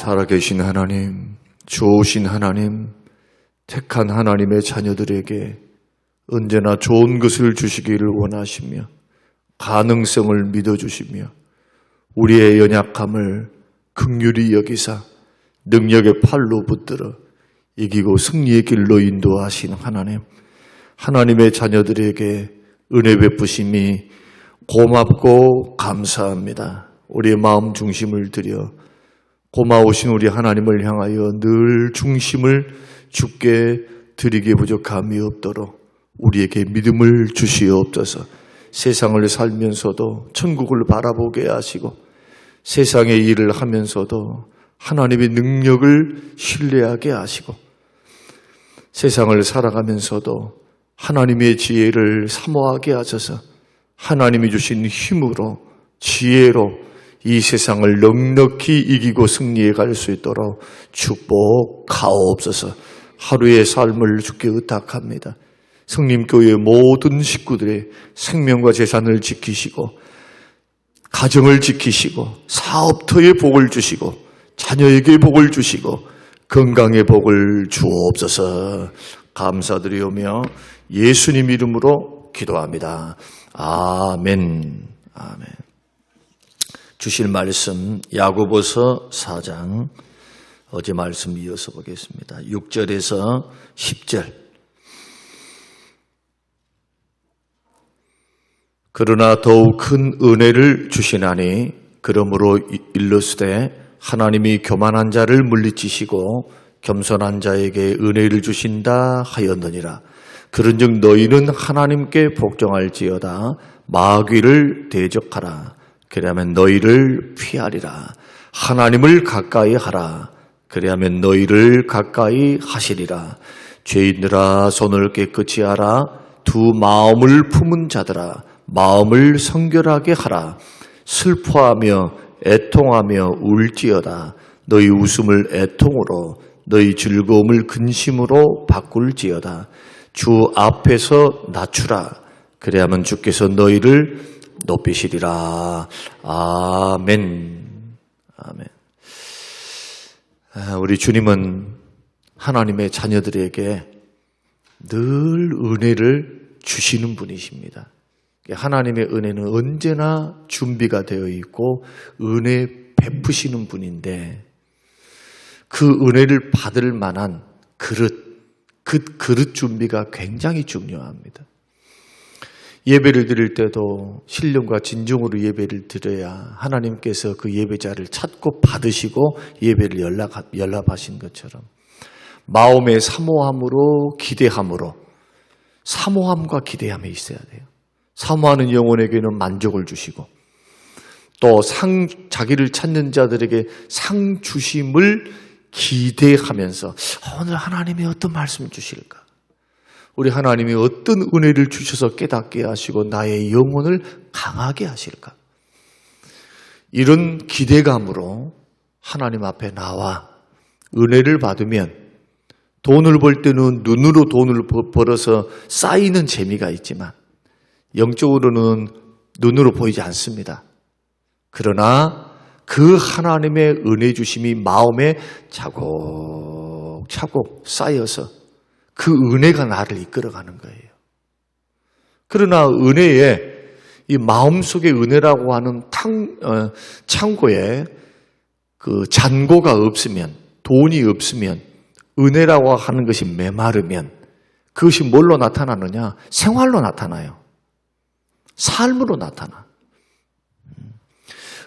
살아계신 하나님, 좋으신 하나님, 택한 하나님의 자녀들에게 언제나 좋은 것을 주시기를 원하시며 가능성을 믿어주시며 우리의 연약함을 긍휼히 여기사 능력의 팔로 붙들어 이기고 승리의 길로 인도하신 하나님, 하나님의 자녀들에게 은혜 베푸심이 고맙고 감사합니다. 우리의 마음 중심을 들여 고마우신 우리 하나님을 향하여 늘 중심을 주께 드리기에 부족함이 없도록 우리에게 믿음을 주시옵소서. 세상을 살면서도 천국을 바라보게 하시고 세상의 일을 하면서도 하나님의 능력을 신뢰하게 하시고 세상을 살아가면서도 하나님의 지혜를 사모하게 하셔서 하나님이 주신 힘으로 지혜로 이 세상을 넉넉히 이기고 승리해 갈 수 있도록 축복하옵소서. 하루의 삶을 주께 의탁합니다. 성림교회 모든 식구들의 생명과 재산을 지키시고 가정을 지키시고 사업터에 복을 주시고 자녀에게 복을 주시고 건강의 복을 주옵소서. 감사드리오며 예수님 이름으로 기도합니다. 아멘. 아멘. 주실 말씀 야고보서 4장 어제 말씀 이어서 보겠습니다. 6절에서 10절. 그러나 더욱 큰 은혜를 주시나니 그러므로 일러스되 하나님이 교만한 자를 물리치시고 겸손한 자에게 은혜를 주신다 하였느니라. 그런즉 너희는 하나님께 복종할지어다. 마귀를 대적하라. 그리하면 너희를 피하리라. 하나님을 가까이 하라. 그리하면 너희를 가까이 하시리라. 죄인들아 손을 깨끗이 하라. 두 마음을 품은 자들아 마음을 성결하게 하라. 슬퍼하며 애통하며 울지어다. 너희 웃음을 애통으로 너희 즐거움을 근심으로 바꿀지어다. 주 앞에서 낮추라. 그래야만 주께서 너희를 높이시리라. 아멘. 아멘. 우리 주님은 하나님의 자녀들에게 늘 은혜를 주시는 분이십니다. 하나님의 은혜는 언제나 준비가 되어 있고 은혜 베푸시는 분인데 그 은혜를 받을 만한 그 그릇 준비가 굉장히 중요합니다. 예배를 드릴 때도 신령과 진정으로 예배를 드려야 하나님께서 그 예배자를 찾고 받으시고 예배를 연락하신 것처럼 마음의 사모함으로 기대함으로 사모함과 기대함이 있어야 돼요. 사모하는 영혼에게는 만족을 주시고 또 자기를 찾는 자들에게 상 주심을 기대하면서 오늘 하나님이 어떤 말씀을 주실까? 우리 하나님이 어떤 은혜를 주셔서 깨닫게 하시고 나의 영혼을 강하게 하실까? 이런 기대감으로 하나님 앞에 나와 은혜를 받으면 돈을 벌 때는 눈으로 돈을 벌어서 쌓이는 재미가 있지만 영적으로는 눈으로 보이지 않습니다. 그러나 그 하나님의 은혜 주심이 마음에 차곡차곡 쌓여서 그 은혜가 나를 이끌어가는 거예요. 그러나 은혜에 이 마음속의 은혜라고 하는 창고에 그 잔고가 없으면 돈이 없으면 은혜라고 하는 것이 메마르면 그것이 뭘로 나타나느냐? 생활로 나타나요. 삶으로 나타나.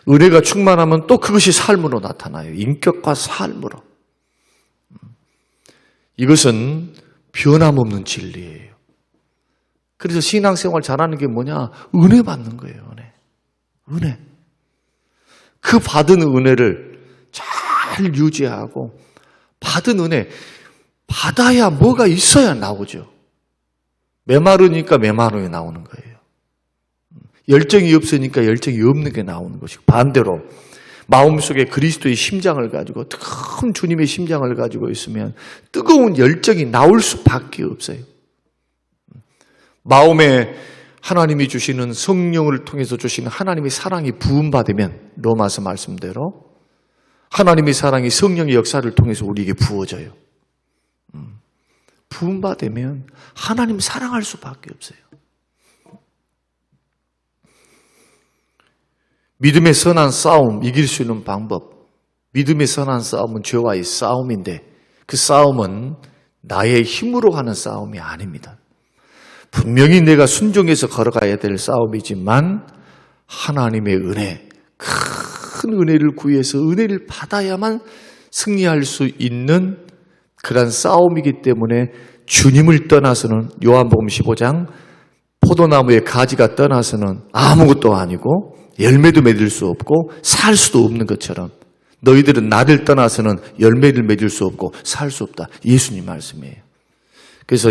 은혜가 충만하면 또 그것이 삶으로 나타나요. 인격과 삶으로. 이것은 변함없는 진리예요. 그래서 신앙생활 잘하는 게 뭐냐? 은혜 받는 거예요. 은혜. 그 받은 은혜를 잘 유지하고 받은 은혜 받아야 뭐가 있어야 나오죠. 메마르니까 메마르게 나오는 거예요. 열정이 없으니까 열정이 없는 게 나오는 것이고 반대로 마음속에 그리스도의 심장을 가지고 뜨거운 주님의 심장을 가지고 있으면 뜨거운 열정이 나올 수밖에 없어요. 마음에 하나님이 주시는 성령을 통해서 주시는 하나님의 사랑이 부음받으면 로마서 말씀대로 하나님의 사랑이 성령의 역사를 통해서 우리에게 부어져요. 부음받으면 하나님 사랑할 수밖에 없어요. 믿음의 선한 싸움, 이길 수 있는 방법. 믿음의 선한 싸움은 죄와의 싸움인데 그 싸움은 나의 힘으로 하는 싸움이 아닙니다. 분명히 내가 순종해서 걸어가야 될 싸움이지만 하나님의 은혜, 큰 은혜를 구해서 은혜를 받아야만 승리할 수 있는 그런 싸움이기 때문에 주님을 떠나서는 요한복음 15장 포도나무의 가지가 떠나서는 아무것도 아니고 열매도 맺을 수 없고 살 수도 없는 것처럼 너희들은 나를 떠나서는 열매를 맺을 수 없고 살 수 없다. 예수님 말씀이에요. 그래서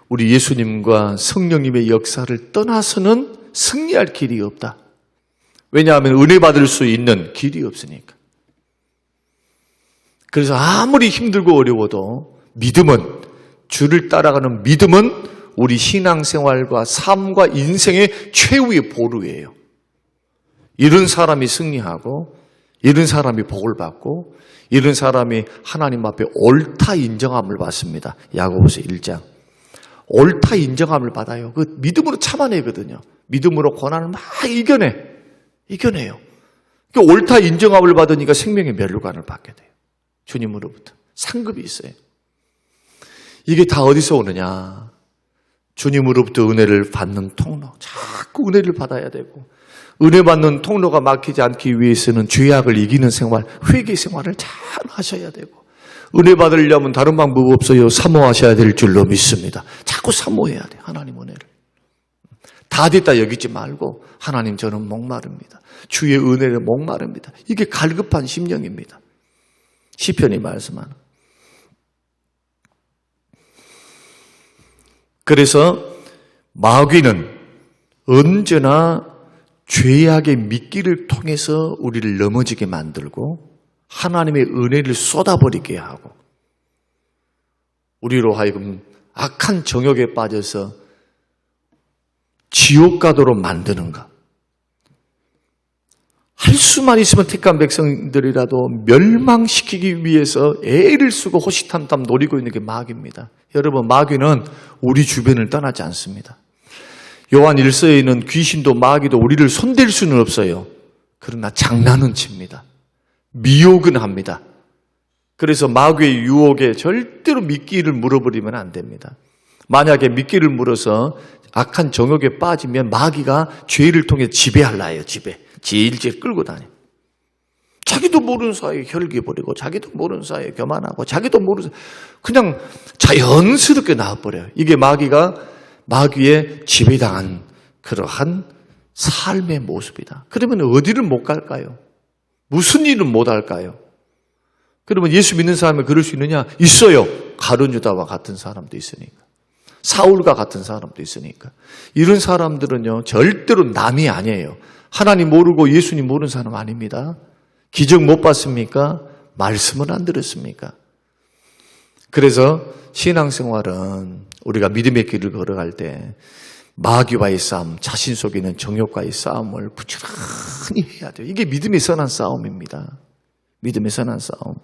우리 예수님과 성령님의 역사를 떠나서는 승리할 길이 없다. 왜냐하면 은혜 받을 수 있는 길이 없으니까. 그래서 아무리 힘들고 어려워도 믿음은, 주를 따라가는 믿음은 우리 신앙생활과 삶과 인생의 최후의 보루예요. 이런 사람이 승리하고 이런 사람이 복을 받고 이런 사람이 하나님 앞에 옳다 인정함을 받습니다. 야고보서 1장. 옳다 인정함을 받아요. 그 믿음으로 참아내거든요. 믿음으로 고난을 막 이겨내요. 그 옳다 인정함을 받으니까 생명의 멸류관을 받게 돼요. 주님으로부터 상급이 있어요. 이게 다 어디서 오느냐? 주님으로부터 은혜를 받는 통로. 자꾸 은혜를 받아야 되고 은혜 받는 통로가 막히지 않기 위해서는 죄악을 이기는 생활, 회개 생활을 잘 하셔야 되고 은혜 받으려면 다른 방법 없어요. 사모하셔야 될 줄로 믿습니다. 자꾸 사모해야 돼. 하나님 은혜를. 다 됐다 여기지 말고 하나님 저는 목마릅니다. 주의 은혜를 목마릅니다. 이게 갈급한 심령입니다. 시편이 말씀하는. 그래서 마귀는 언제나 죄악의 미끼를 통해서 우리를 넘어지게 만들고 하나님의 은혜를 쏟아버리게 하고 우리로 하여금 악한 정욕에 빠져서 지옥 가도록 만드는가. 할 수만 있으면 택한 백성들이라도 멸망시키기 위해서 애를 쓰고 호시탐탐 노리고 있는 게 마귀입니다. 여러분, 마귀는 우리 주변을 떠나지 않습니다. 요한 1서에 있는 귀신도 마귀도 우리를 손댈 수는 없어요. 그러나 장난은 칩니다. 미혹은 합니다. 그래서 마귀의 유혹에 절대로 미끼를 물어버리면 안 됩니다. 만약에 미끼를 물어서 악한 정욕에 빠지면 마귀가 죄를 통해 지배하려 해요. 질질 끌고 다녀. 자기도 모르는 사이에 혈기버리고 자기도 모르는 사이에 교만하고 자기도 모르는 사이에 그냥 자연스럽게 나와버려요. 이게 마귀의 지배당한 그러한 삶의 모습이다. 그러면 어디를 못 갈까요? 무슨 일은 못 할까요? 그러면 예수 믿는 사람이 그럴 수 있느냐? 있어요. 가룟 유다와 같은 사람도 있으니까. 사울과 같은 사람도 있으니까. 이런 사람들은요, 절대로 남이 아니에요. 하나님 모르고 예수님 모르는 사람 아닙니다. 기적 못 봤습니까? 말씀을 안 들었습니까? 그래서 신앙생활은 우리가 믿음의 길을 걸어갈 때 마귀와의 싸움, 자신 속에 있는 정욕과의 싸움을 부지런히 해야 돼요. 이게 믿음의 선한 싸움입니다. 믿음의 선한 싸움.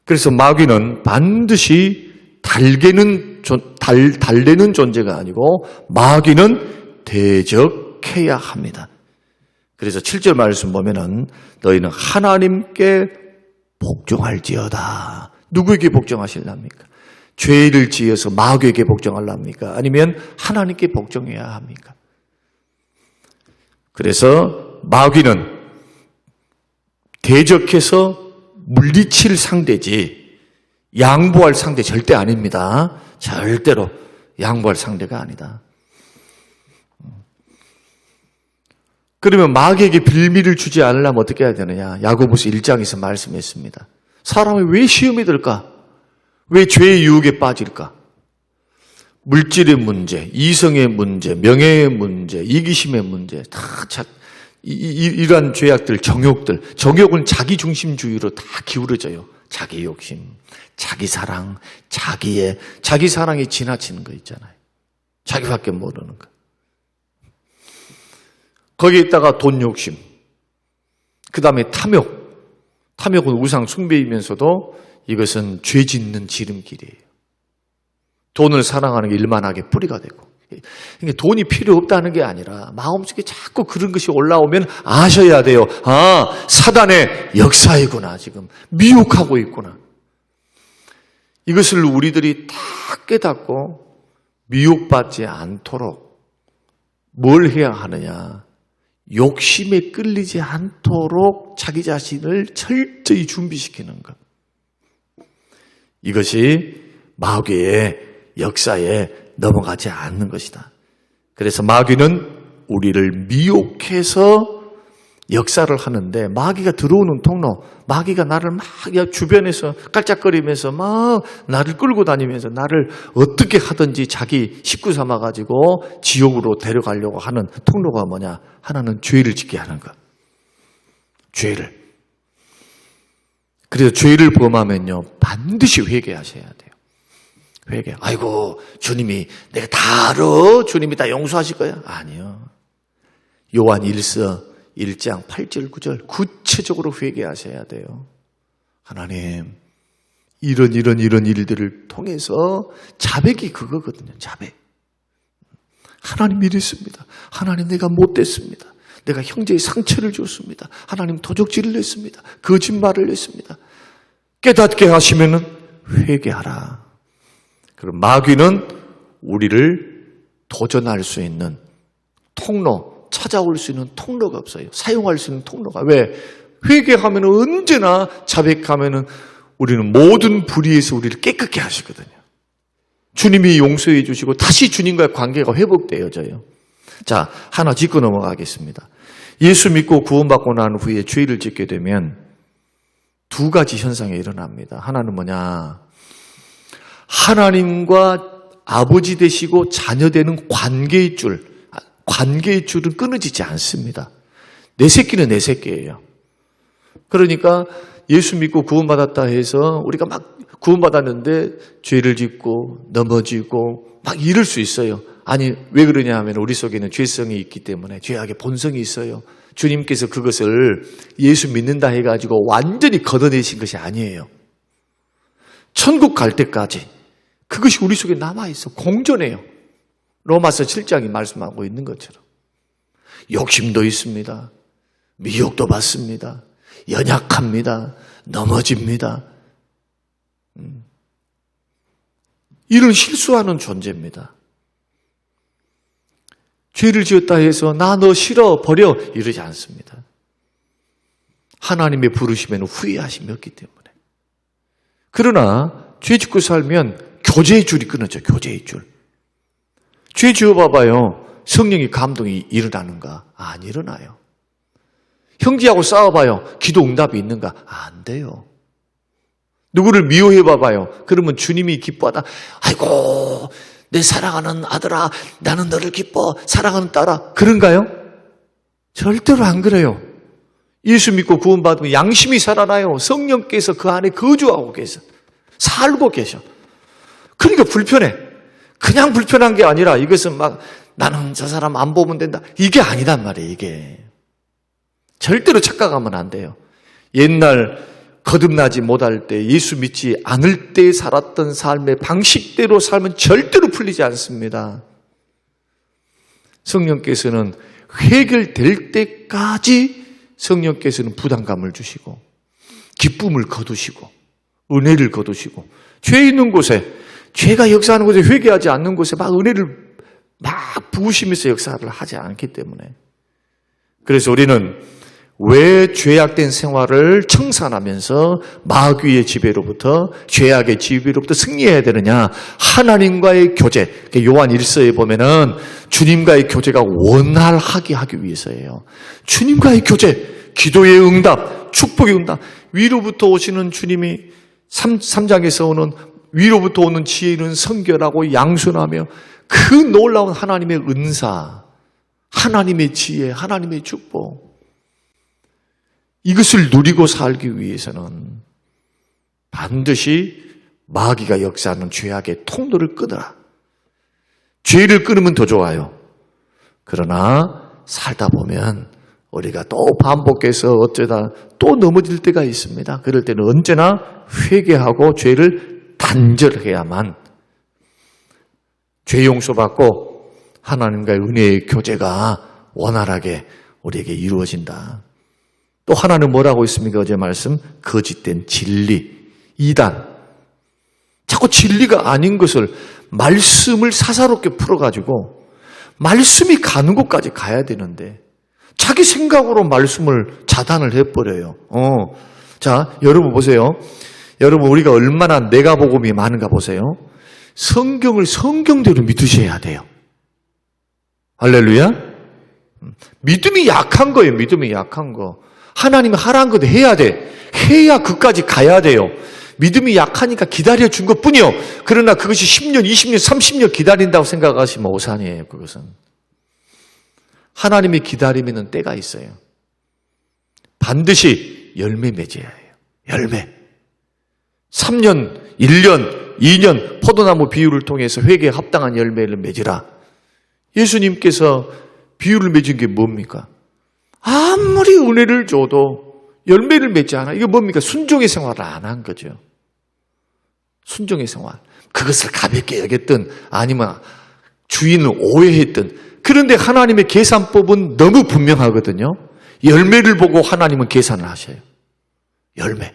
그래서 마귀는 반드시 달래는 존재가 아니고 마귀는 대적해야 합니다. 그래서 7절 말씀 보면은 너희는 하나님께 복종할지어다. 누구에게 복종하실랍니까? 죄를 지어서 마귀에게 복종하랍니까? 아니면 하나님께 복종해야 합니까? 그래서 마귀는 대적해서 물리칠 상대지 양보할 상대 절대 아닙니다. 절대로 양보할 상대가 아니다. 그러면 마귀에게 빌미를 주지 않으려면 어떻게 해야 되느냐? 야고보서 1장에서 말씀했습니다. 사람이 왜 시험에 들까? 왜 죄의 유혹에 빠질까? 물질의 문제, 이성의 문제, 명예의 문제, 이기심의 문제, 다 이러한 죄악들, 정욕은 자기중심주의로 다 기울어져요. 자기 욕심, 자기 사랑, 자기 사랑이 지나치는 거 있잖아요. 자기밖에 모르는 거. 거기에 있다가 돈 욕심. 그 다음에 탐욕은 우상 숭배이면서도 이것은 죄 짓는 지름길이에요. 돈을 사랑하는 게 일만하게 뿌리가 되고. 그러니까 돈이 필요 없다는 게 아니라 마음속에 자꾸 그런 것이 올라오면 아셔야 돼요. 아, 사단의 역사이구나. 지금 미혹하고 있구나. 이것을 우리들이 다 깨닫고 미혹받지 않도록 뭘 해야 하느냐. 욕심에 끌리지 않도록 자기 자신을 철저히 준비시키는 것. 이것이 마귀의 역사에 넘어가지 않는 것이다. 그래서 마귀는 우리를 미혹해서 역사를 하는데 마귀가 들어오는 통로, 마귀가 나를 막 주변에서 깔짝거리면서 막 나를 끌고 다니면서 나를 어떻게 하든지 자기 식구 삼아가지고 지옥으로 데려가려고 하는 통로가 뭐냐? 하나는 죄를 짓게 하는 것. 죄를. 그래서 죄를 범하면요, 반드시 회개하셔야 돼요. 회개. 아이고, 주님이 내가 다 알아. 주님이 다 용서하실 거야. 아니요. 요한 1장 8절 9절 구체적으로 회개하셔야 돼요. 하나님, 이런 일들을 통해서 자백이 그거거든요. 자백. 하나님 이랬습니다. 하나님 내가 못됐습니다. 내가 형제의 상처를 줬습니다. 하나님 도적질을 했습니다. 거짓말을 했습니다. 깨닫게 하시면은 회개하라. 그럼 마귀는 우리를 도전할 수 있는 통로, 찾아올 수 있는 통로가 없어요. 사용할 수 있는 통로가. 왜? 회개하면 언제나 자백하면 우리는 모든 불의에서 우리를 깨끗게 하시거든요. 주님이 용서해 주시고 다시 주님과의 관계가 회복되어져요. 자, 하나 짚고 넘어가겠습니다. 예수 믿고 구원받고 난 후에 죄를 짓게 되면 두 가지 현상이 일어납니다. 하나는 뭐냐? 하나님과 아버지 되시고 자녀 되는 관계의 줄은 끊어지지 않습니다. 내 새끼는 내 새끼예요. 그러니까 예수 믿고 구원받았다 해서 우리가 막 구원받았는데 죄를 짓고 넘어지고 막 이럴 수 있어요. 아니, 왜 그러냐 하면 우리 속에는 죄성이 있기 때문에 죄악의 본성이 있어요. 주님께서 그것을 예수 믿는다 해가지고 완전히 걷어내신 것이 아니에요. 천국 갈 때까지 그것이 우리 속에 남아있어. 공존해요. 로마서 7장이 말씀하고 있는 것처럼. 욕심도 있습니다. 미혹도 받습니다. 연약합니다. 넘어집니다. 이런 실수하는 존재입니다. 죄를 지었다 해서 나 너 싫어 버려 이러지 않습니다. 하나님의 부르시면 후회하심이 없기 때문에. 그러나 죄 짓고 살면 교제의 줄이 끊어져. 교제의 줄. 죄 지어봐봐요. 성령의 감동이 일어나는가? 안 일어나요. 형제하고 싸워봐요. 기도 응답이 있는가? 안 돼요. 누구를 미워해봐봐요. 그러면 주님이 기뻐하다. 아이고, 내 사랑하는 아들아, 나는 너를 기뻐. 사랑하는 딸아. 그런가요? 절대로 안 그래요. 예수 믿고 구원받으면 양심이 살아나요. 성령께서 그 안에 거주하고 계셔. 살고 계셔. 그러니까 불편해. 그냥 불편한 게 아니라 이것은 막 나는 저 사람 안 보면 된다. 이게 아니단 말이에요. 이게. 절대로 착각하면 안 돼요. 옛날 거듭나지 못할 때 예수 믿지 않을 때 살았던 삶의 방식대로 살면 절대로 풀리지 않습니다. 성령께서는 해결될 때까지 성령께서는 부담감을 주시고 기쁨을 거두시고 은혜를 거두시고 죄 있는 곳에 죄가 역사하는 곳에 회개하지 않는 곳에 막 은혜를 막 부으시면서 역사를 하지 않기 때문에. 그래서 우리는 왜 죄악된 생활을 청산하면서 마귀의 지배로부터 죄악의 지배로부터 승리해야 되느냐? 하나님과의 교제. 요한 1서에 보면은 주님과의 교제가 원활하게 하기 위해서예요. 주님과의 교제, 기도의 응답, 축복의 응답. 위로부터 오시는 주님이 3장에서 오는 위로부터 오는 지혜는 성결하고 양순하며 그 놀라운 하나님의 은사, 하나님의 지혜, 하나님의 축복. 이것을 누리고 살기 위해서는 반드시 마귀가 역사하는 죄악의 통로를 끊어라. 죄를 끊으면 더 좋아요. 그러나 살다 보면 우리가 또 반복해서 어쩌다 또 넘어질 때가 있습니다. 그럴 때는 언제나 회개하고 죄를 단절해야만 죄 용서받고 하나님과의 은혜의 교제가 원활하게 우리에게 이루어진다. 또 하나는 뭐라고 있습니까? 어제 말씀 거짓된 진리, 이단. 자꾸 진리가 아닌 것을 말씀을 사사롭게 풀어가지고 말씀이 가는 곳까지 가야 되는데 자기 생각으로 말씀을 자단을 해버려요. 자, 여러분 보세요. 여러분 우리가 얼마나 내가복음이 많은가 보세요. 성경을 성경대로 믿으셔야 돼요. 할렐루야. 믿음이 약한 거예요. 믿음이 약한 거. 하나님이 하라는 것도 해야 돼. 해야 그까지 가야 돼요. 믿음이 약하니까 기다려준 것뿐이요. 그러나 그것이 10년, 20년, 30년 기다린다고 생각하시면 오산이에요. 그것은. 하나님이 기다리면 때가 있어요. 반드시 열매 맺어야 해요. 열매. 3년, 1년, 2년 포도나무 비유를 통해서 회개에 합당한 열매를 맺으라. 예수님께서 비유를 맺은 게 뭡니까? 아무리 은혜를 줘도 열매를 맺지 않아. 이게 뭡니까? 순종의 생활을 안 한 거죠. 순종의 생활. 그것을 가볍게 여겼든 아니면 주인을 오해했든. 그런데 하나님의 계산법은 너무 분명하거든요. 열매를 보고 하나님은 계산을 하셔요. 열매.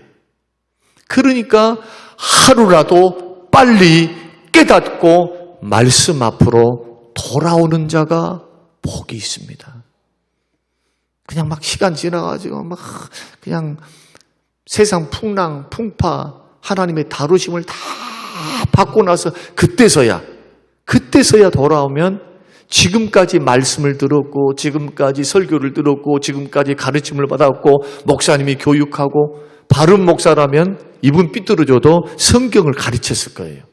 그러니까 하루라도 빨리 깨닫고 말씀 앞으로 돌아오는 자가 복이 있습니다. 그냥 막 시간 지나가지고 막 그냥 세상 풍랑, 풍파, 하나님의 다루심을 다 받고 나서 그때서야 돌아오면 지금까지 말씀을 들었고 지금까지 설교를 들었고 지금까지 가르침을 받았고 목사님이 교육하고 바른 목사라면 입은 삐뚤어져도 성경을 가르쳤을 거예요.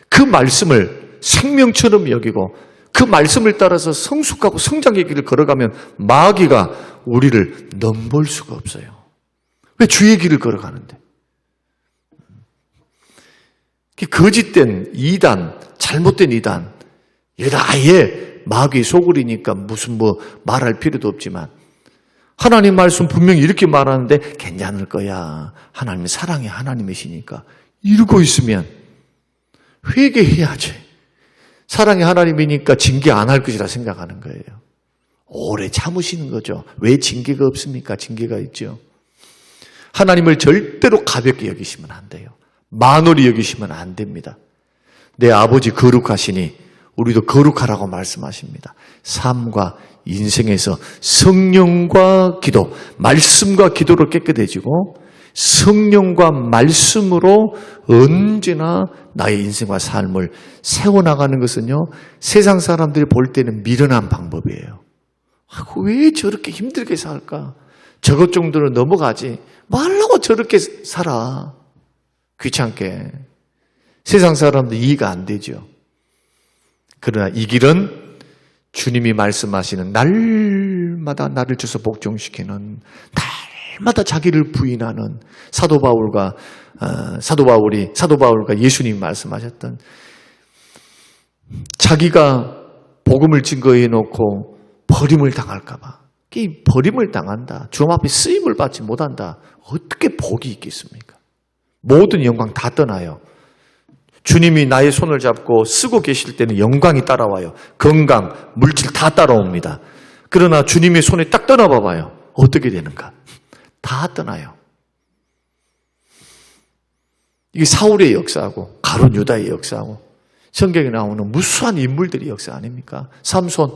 그 말씀을 생명처럼 여기고 그 말씀을 따라서 성숙하고 성장의 길을 걸어가면 마귀가 우리를 넘볼 수가 없어요. 왜 주의 길을 걸어가는데? 거짓된 이단, 잘못된 이단, 이거 아예 마귀의 소굴이니까 무슨 말할 필요도 없지만 하나님 말씀 분명히 이렇게 말하는데 괜찮을 거야. 하나님 사랑의 하나님이시니까 이러고 있으면 회개해야지. 사랑의 하나님이니까 징계 안 할 것이라 생각하는 거예요. 오래 참으시는 거죠. 왜 징계가 없습니까? 징계가 있죠. 하나님을 절대로 가볍게 여기시면 안 돼요. 만홀히 여기시면 안 됩니다. 내 아버지 거룩하시니 우리도 거룩하라고 말씀하십니다. 삶과 인생에서 성령과 기도, 말씀과 기도로 깨끗해지고 성령과 말씀으로 언제나 나의 인생과 삶을 세워나가는 것은요, 세상 사람들이 볼 때는 미련한 방법이에요. 왜 저렇게 힘들게 살까? 저것 정도는 넘어가지. 말라고 저렇게 살아. 귀찮게. 세상 사람들 이해가 안 되죠. 그러나 이 길은 주님이 말씀하시는 날마다 나를 주서 복종시키는, 날마다 자기를 부인하는 사도 바울과 예수님이 말씀하셨던, 자기가 복음을 증거해 놓고 버림을 당할까 봐. 이 버림을 당한다. 주님 앞에 쓰임을 받지 못한다. 어떻게 복이 있겠습니까? 모든 영광 다 떠나요. 주님이 나의 손을 잡고 쓰고 계실 때는 영광이 따라와요. 건강, 물질 다 따라옵니다. 그러나 주님의 손에 딱 떠나봐봐요. 어떻게 되는가? 다 떠나요. 이게 사울의 역사하고 가룟 유다의 역사하고 성경에 나오는 무수한 인물들의 역사 아닙니까? 삼손.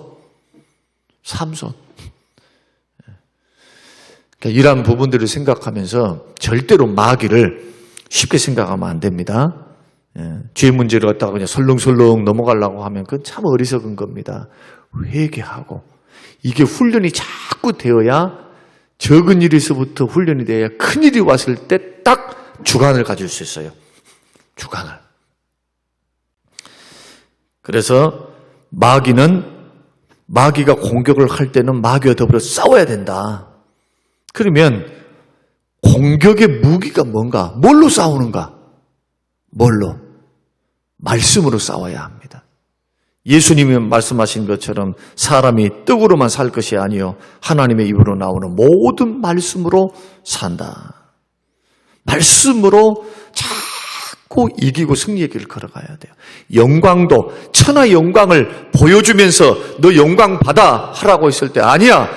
그러니까 이러한 부분들을 생각하면서 절대로 마귀를 쉽게 생각하면 안 됩니다. 죄 문제를 갖다가 그냥 설렁설렁 넘어가려고 하면 그건 참 어리석은 겁니다. 회개하고 이게 훈련이 자꾸 되어야, 적은 일에서부터 훈련이 되어야 큰 일이 왔을 때 딱 주관을 가질 수 있어요. 주관을. 그래서 마귀가 공격을 할 때는 마귀와 더불어 싸워야 된다. 그러면 공격의 무기가 뭔가? 뭘로 싸우는가? 뭘로? 말씀으로 싸워야 합니다. 예수님이 말씀하신 것처럼 사람이 떡으로만 살 것이 아니요 하나님의 입으로 나오는 모든 말씀으로 산다. 말씀으로 자꾸 이기고 승리의 길을 걸어가야 돼요. 영광도 천하 영광을 보여주면서 너 영광 받아 하라고 했을 때 아니야.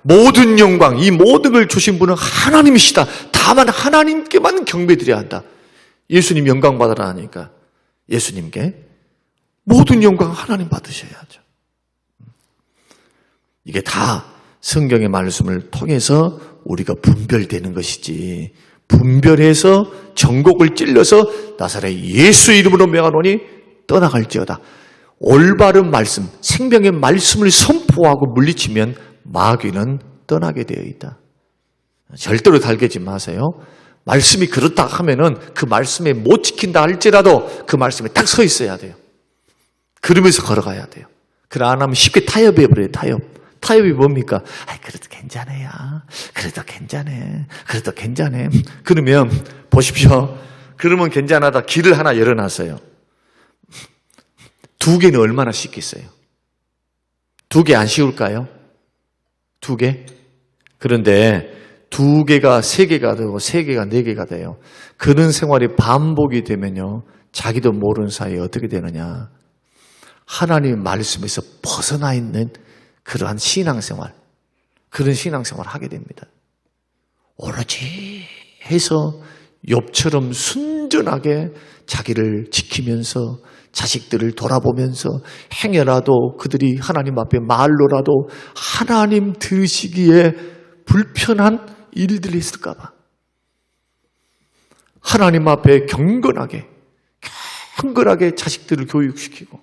모든 영광, 이 모든 걸 주신 분은 하나님이시다. 다만 하나님께만 경배드려야 한다. 예수님 영광 받으라 하니까 예수님께 모든 영광 하나님 받으셔야죠. 이게 다 성경의 말씀을 통해서 우리가 분별되는 것이지, 분별해서 전곡을 찔러서 나사렛 예수 이름으로 명하노니 떠나갈지어다. 올바른 말씀, 생명의 말씀을 선포하고 물리치면 마귀는 떠나게 되어 있다. 절대로 달개지 마세요. 말씀이 그렇다 하면은 그 말씀에 못 지킨다 할지라도 그 말씀에 딱 서 있어야 돼요. 그러면서 걸어가야 돼요. 그래 안 하면 쉽게 타협해버려요. 타협이 뭡니까? 그래도 괜찮아요. 그래도 괜찮아. 그래도 괜찮아. 그러면 보십시오. 그러면 괜찮하다 길을 하나 열어놨어요. 2개는 얼마나 쉽겠어요? 2개 안 쉬울까요? 2개? 그런데 2개가 3개가 되고 3개가 4개가 돼요. 그런 생활이 반복이 되면요. 자기도 모르는 사이에 어떻게 되느냐. 하나님의 말씀에서 벗어나 있는 그러한 신앙생활, 그런 신앙생활을 하게 됩니다. 오로지 해서 욥처럼 순전하게 자기를 지키면서 자식들을 돌아보면서 행여라도 그들이 하나님 앞에 말로라도 하나님 들으시기에 불편한 일들이 있을까 봐 하나님 앞에 경건하게 자식들을 교육시키고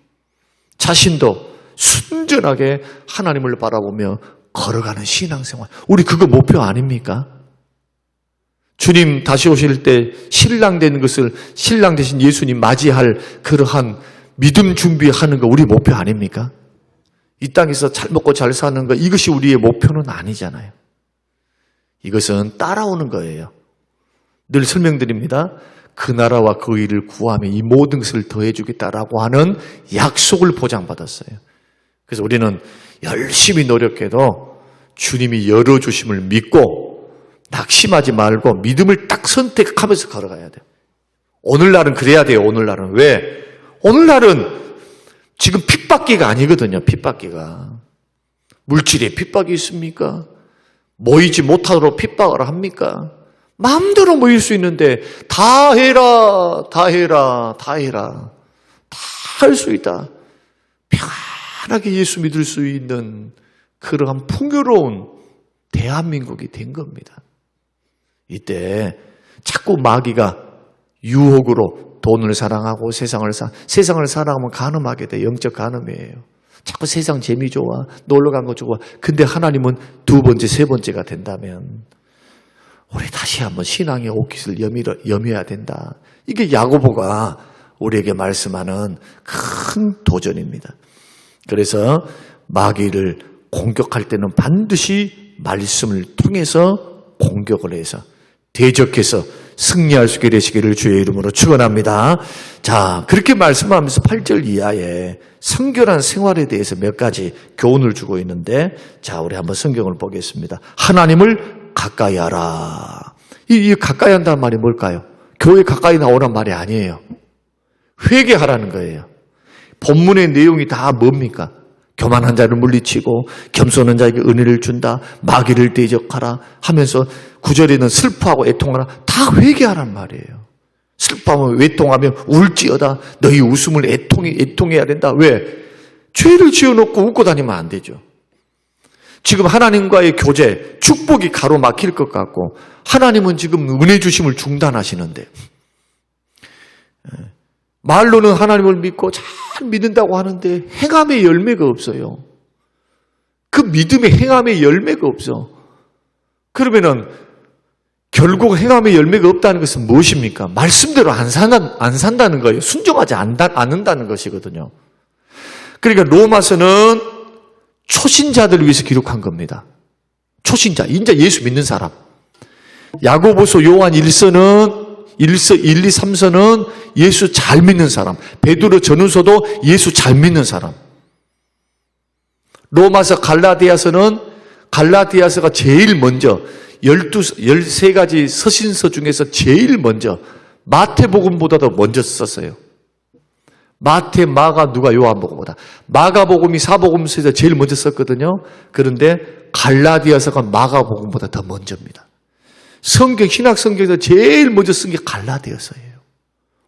자신도 순전하게 하나님을 바라보며 걸어가는 신앙생활. 우리 그거 목표 아닙니까? 주님 다시 오실 때 신랑 되는 것을 신랑 대신 예수님 맞이할 그러한 믿음 준비하는 거 우리 목표 아닙니까? 이 땅에서 잘 먹고 잘 사는 거 이것이 우리의 목표는 아니잖아요. 이것은 따라오는 거예요. 늘 설명드립니다. 그 나라와 그 일을 구하면 이 모든 것을 더해주겠다라고 하는 약속을 보장받았어요. 그래서 우리는 열심히 노력해도 주님이 열어주심을 믿고 낙심하지 말고 믿음을 딱 선택하면서 걸어가야 돼요. 오늘날은 그래야 돼요. 오늘날은. 왜? 오늘날은 지금 핍박기가 아니거든요. 핍박기가. 물질에 핍박이 있습니까? 모이지 못하도록 핍박을 합니까? 마음대로 모일 수 있는데 다 해라. 다 할 수 있다. 편하게 예수 믿을 수 있는 그러한 풍요로운 대한민국이 된 겁니다. 이때 자꾸 마귀가 유혹으로 돈을 사랑하고 세상을 사랑하면 간음하게 돼. 영적 간음이에요. 자꾸 세상 재미 좋아, 놀러 간 거 좋아. 근데 하나님은 2번째, 3번째가 된다면 우리 다시 한번 신앙의 옷깃을 여며야 된다. 이게 야고보가 우리에게 말씀하는 큰 도전입니다. 그래서 마귀를 공격할 때는 반드시 말씀을 통해서 공격을 해서 대적해서 승리할 수 있게 되시기를 주의 이름으로 축원합니다. 자, 그렇게 말씀하면서 8절 이하에 성결한 생활에 대해서 몇 가지 교훈을 주고 있는데, 자, 우리 한번 성경을 보겠습니다. 하나님을 가까이 하라. 이 가까이 한다는 말이 뭘까요? 교회 가까이 나오란 말이 아니에요. 회개하라는 거예요. 본문의 내용이 다 뭡니까? 교만한 자를 물리치고 겸손한 자에게 은혜를 준다. 마귀를 대적하라 하면서 9절에는 슬퍼하고 애통하라. 다 회개하란 말이에요. 슬퍼하면 애통하면 울지어다. 너희 웃음을 애통해야 된다. 왜? 죄를 지어놓고 웃고 다니면 안 되죠. 지금 하나님과의 교제, 축복이 가로막힐 것 같고 하나님은 지금 은혜 주심을 중단하시는데 말로는 하나님을 믿고 잘 믿는다고 하는데 행함의 열매가 없어요. 그 믿음의 행함의 열매가 없어. 그러면은 결국 행함의 열매가 없다는 것은 무엇입니까? 말씀대로 안 산다는 거예요. 순종하지 않는다는 것이거든요. 그러니까 로마서는 초신자들을 위해서 기록한 겁니다. 초신자, 인자 예수 믿는 사람. 야고보서 요한 1서는 1, 2, 3서는 예수 잘 믿는 사람. 베드로 전후서도 예수 잘 믿는 사람. 로마서 갈라디아서가 제일 먼저 13가지 서신서 중에서 제일 먼저 마태복음보다도 먼저 썼어요. 마태, 마가, 누가, 요한복음보다. 마가복음이 사복음서에서 제일 먼저 썼거든요. 그런데 갈라디아서가 마가복음보다 더 먼저입니다. 신약 성경에서 제일 먼저 쓴 게 갈라디아서예요.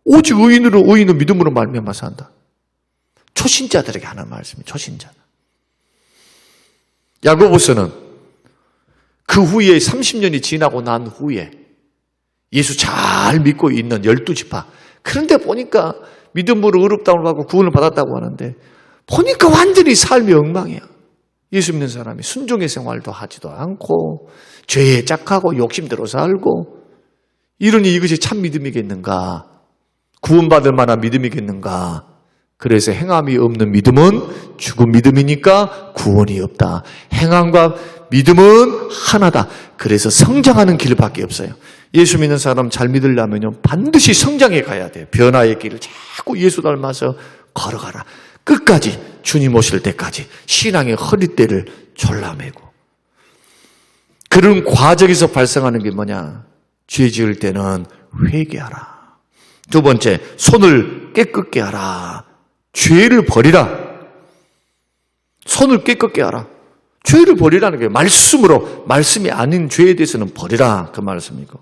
오직 의인은 믿음으로 말미암아 산다. 초신자들에게 하는 말씀이에요. 초신자. 야고보서는 그 후에 30년이 지나고 난 후에 예수 잘 믿고 있는 12지파. 그런데 보니까 믿음으로 의롭다움을 받고 구원을 받았다고 하는데 보니까 완전히 삶이 엉망이야. 예수 믿는 사람이 순종의 생활도 하지도 않고 죄에 짝하고 욕심대로 살고 이러니 이것이 참 믿음이겠는가? 구원받을 만한 믿음이겠는가? 그래서 행함이 없는 믿음은 죽은 믿음이니까 구원이 없다. 행함과 믿음은 하나다. 그래서 성장하는 길밖에 없어요. 예수 믿는 사람 잘 믿으려면 반드시 성장해 가야 돼요. 변화의 길을 자꾸 예수 닮아서 걸어가라. 끝까지 주님 오실 때까지 신앙의 허리띠를 졸라매고. 그런 과정에서 발생하는 게 뭐냐? 죄 지을 때는 회개하라. 두 번째, 손을 깨끗게 하라. 죄를 버리라. 손을 깨끗게 하라. 죄를 버리라는 게 말씀으로, 말씀이 아닌 죄에 대해서는 버리라. 그 말씀이고.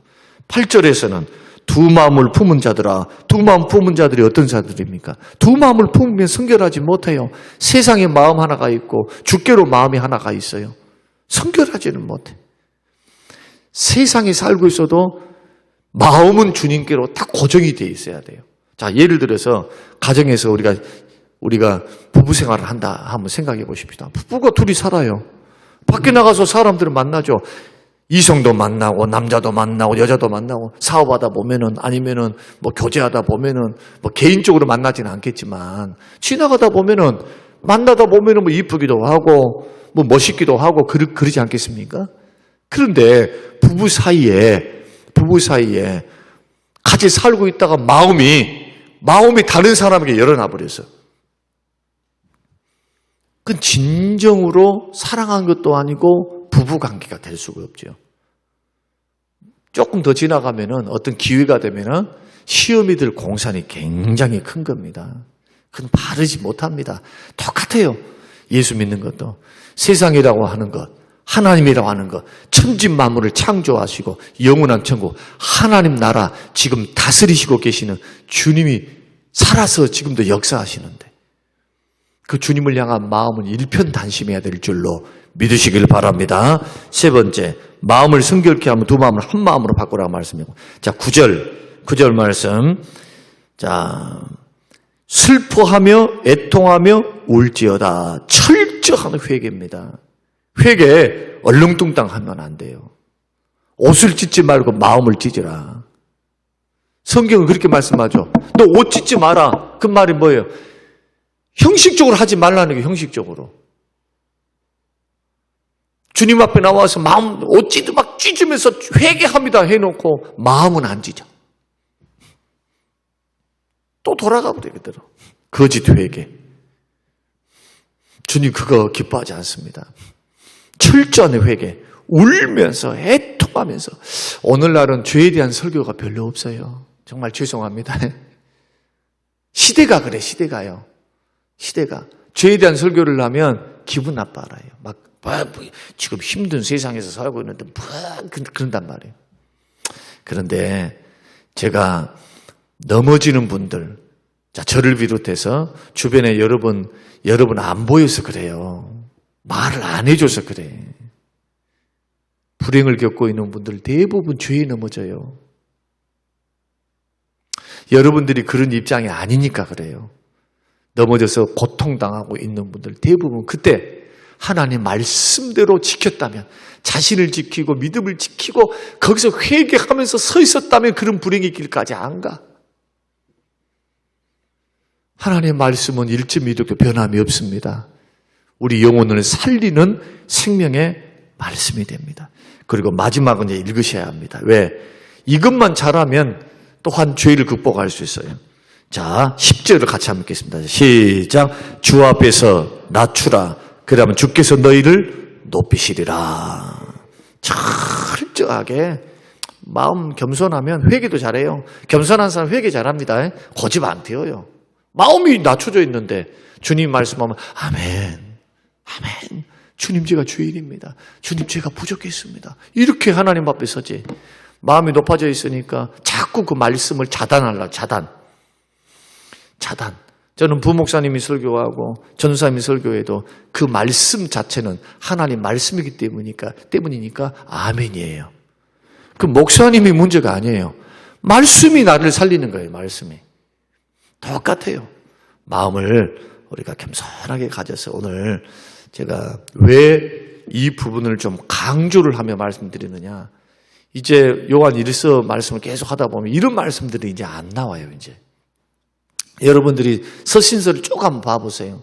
8절에서는 두 마음을 품은 자들아. 두 마음 품은 자들이 어떤 자들입니까? 두 마음을 품으면 성결하지 못해요. 세상에 마음 하나가 있고 주께로 마음이 하나가 있어요. 성결하지는 못해. 세상에 살고 있어도 마음은 주님께로 딱 고정이 되어 있어야 돼요. 자, 예를 들어서 가정에서 우리가 부부 생활을 한다 한번 생각해 보십시다. 부부가 둘이 살아요. 밖에 나가서 사람들을 만나죠. 이성도 만나고 남자도 만나고 여자도 만나고 사업하다 보면은 아니면은 뭐 교제하다 보면은 뭐 개인적으로 만나지는 않겠지만 지나가다 보면은 만나다 보면은 뭐 이쁘기도 하고 뭐 멋있기도 하고 그러지 않겠습니까? 그런데 부부 사이에 같이 살고 있다가 마음이 다른 사람에게 열어놔 버렸어. 그건 진정으로 사랑한 것도 아니고 부부 관계가 될 수가 없죠. 조금 더 지나가면은 어떤 기회가 되면은 시험이 들 공산이 굉장히 큰 겁니다. 그건 바르지 못합니다. 똑같아요. 예수 믿는 것도 세상이라고 하는 것, 하나님이라고 하는 것, 천지 만물을 창조하시고 영원한 천국, 하나님 나라 지금 다스리시고 계시는 주님이 살아서 지금도 역사하시는데 그 주님을 향한 마음은 일편단심해야 될 줄로 믿으시길 바랍니다. 세 번째, 마음을 성결케 하면 두 마음을 한 마음으로 바꾸라고 말씀이고. 자, 9절 말씀. 자, 슬퍼하며 애통하며 울지어다. 철저한 회개입니다. 회개 얼렁뚱땅 하면 안 돼요. 옷을 찢지 말고 마음을 찢으라. 성경은 그렇게 말씀하죠. 너 옷 찢지 마라. 그 말이 뭐예요? 형식적으로 하지 말라는 게 형식적으로. 주님 앞에 나와서 마음 옷 막 찢으면서 회개합니다 해놓고 마음은 안 찢어. 또 돌아가면 되거든. 거짓 회개. 주님 그거 기뻐하지 않습니다. 철저한 회개. 울면서 애통하면서. 오늘날은 죄에 대한 설교가 별로 없어요. 정말 죄송합니다. 시대가 그래. 시대가요. 시대가 죄에 대한 설교를 하면 기분 나빠라요. 막 지금 힘든 세상에서 살고 있는데 그런단 말이에요. 그런데 제가 넘어지는 분들, 자, 저를 비롯해서 주변에 여러분 안 보여서 그래요. 말을 안 해줘서 그래. 불행을 겪고 있는 분들 대부분 죄에 넘어져요. 여러분들이 그런 입장이 아니니까 그래요. 넘어져서 고통당하고 있는 분들 대부분 그때 하나님 말씀대로 지켰다면, 자신을 지키고 믿음을 지키고 거기서 회개하면서 서 있었다면 그런 불행의 길까지 안 가. 하나님의 말씀은 1.1도 변함이 없습니다. 우리 영혼을 살리는 생명의 말씀이 됩니다. 그리고 마지막은 이제 읽으셔야 합니다. 왜? 이것만 잘하면 또한 죄를 극복할 수 있어요. 자, 10절을 같이 한번 읽겠습니다. 시작. 주 앞에서 낮추라. 그러면 주께서 너희를 높이시리라. 철저하게 마음 겸손하면 회개도 잘해요. 겸손한 사람 회개 잘합니다. 고집 안 태워요. 마음이 낮춰져 있는데 주님 말씀하면 아멘, 아멘. 주님 제가 주일입니다. 주님 제가 부족했습니다. 이렇게 하나님 앞에 서지. 마음이 높아져 있으니까 자꾸 그 말씀을 차단하려고. 차단. 저는 부목사님이 설교하고 전사님이 설교해도 그 말씀 자체는 하나님 말씀이기 때문이니까 아멘이에요. 그 목사님이 문제가 아니에요. 말씀이 나를 살리는 거예요. 말씀이. 똑같아요. 마음을 우리가 겸손하게 가져서 오늘 제가 왜 이 부분을 좀 강조를 하며 말씀드리느냐. 이제 요한 1서 말씀을 계속 하다 보면 이런 말씀들이 이제 안 나와요. 이제 여러분들이 서신서를 쭉 한번 봐보세요.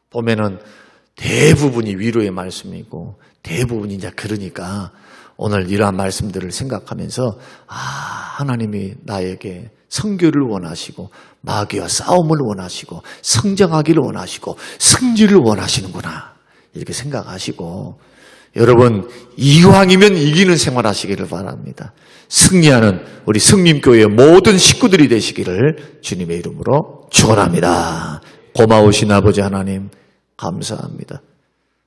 보면은 대부분이 위로의 말씀이고 대부분이 이제 그러니까 오늘 이러한 말씀들을 생각하면서 하나님이 나에게 성교를 원하시고 마귀와 싸움을 원하시고 성장하기를 원하시고 승리를 원하시는구나 이렇게 생각하시고 여러분 이왕이면 이기는 생활하시기를 바랍니다. 승리하는 우리 성림교회의 모든 식구들이 되시기를 주님의 이름으로 축원합니다. 고마우신 아버지 하나님 감사합니다.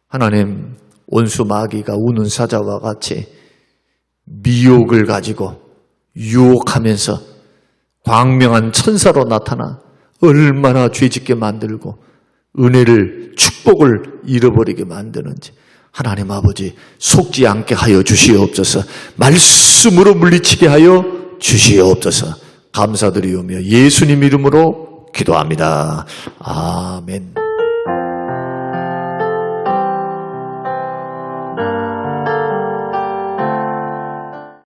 하나님 원수 마귀가 우는 사자와 같이 미혹을 가지고 유혹하면서 광명한 천사로 나타나 얼마나 죄짓게 만들고 은혜를 축복을 잃어버리게 만드는지 하나님 아버지 속지 않게 하여 주시옵소서. 말씀으로 물리치게 하여 주시옵소서. 감사드리오며 예수님 이름으로 기도합니다. 아멘.